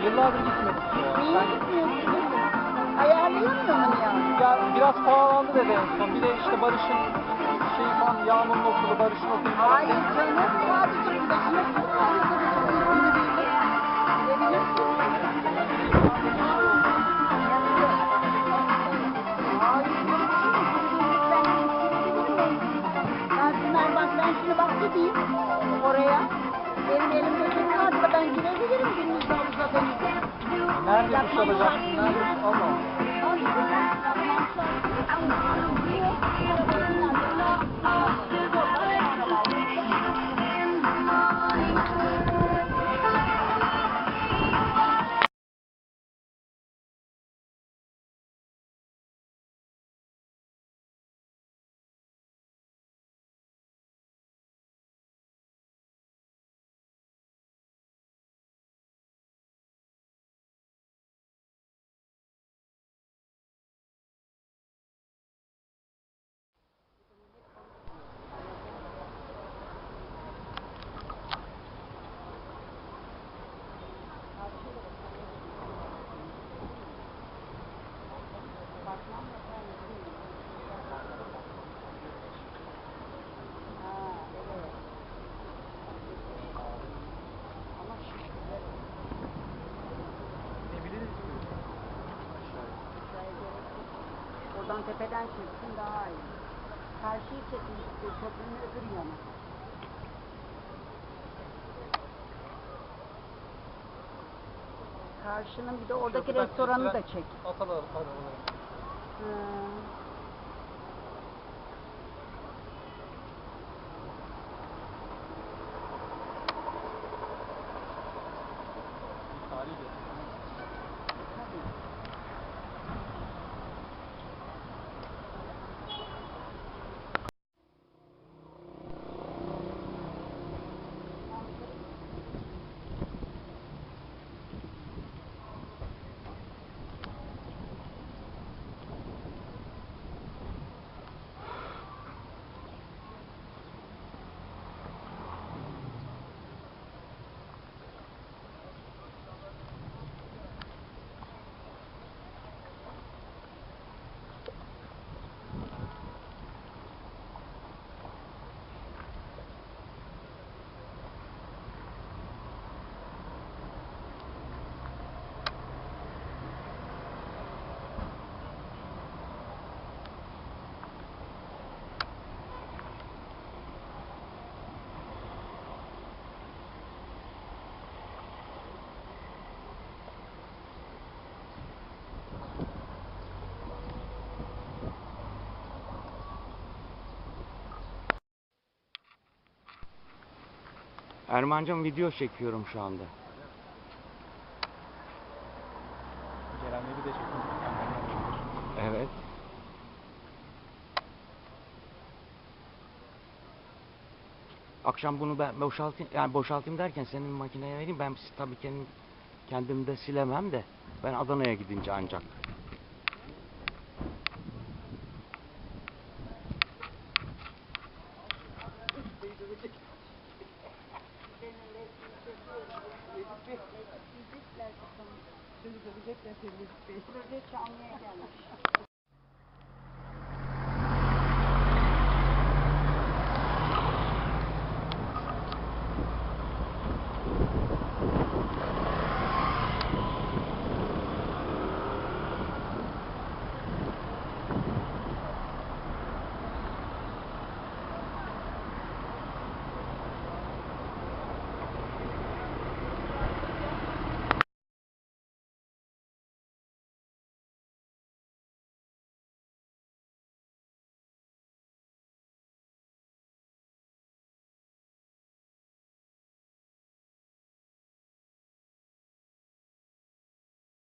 yıllardır gitmedik ya. Niye gitmiyorsun? Ayarlayamıyorum ya. Ya biraz pahalandı dedi en son. Bir de işte Barış'ın şeyi falan, Yağmur'un okulu, Barış'ın okulu falan. Hayır canım, sadece bileşime kullanıyordu bizim günübirlik. Gidebilirsin. Hayır, ben şimdi bak gideyim oraya. Benim elimde bir kartla ben girebilirim gündüz havuza denize. Nerede duş Yapmam alacaksın? şart Nerede değil. duş? Allah. Tabii, yapmam şart değil. Ama niye? Arabaya binerken oradan tepeden çeksin daha iyi. Karşıyı çekin, köprünün öbür yana. Karşının bir de oradaki restoranı da çek. Atalım, hadi alalım. Tarihi de. Ermancan video çekiyorum şu anda. Gelenleri de çekin. Evet. Akşam bunu ben boşaltayım, yani boşaltayım derken senin makineye vereyim. Ben tabii kendim de silemem de. Ben Adana'ya gidince ancak. Çocuklar hep yapıyor Necip Bey. Proje çalmaya gelmiş.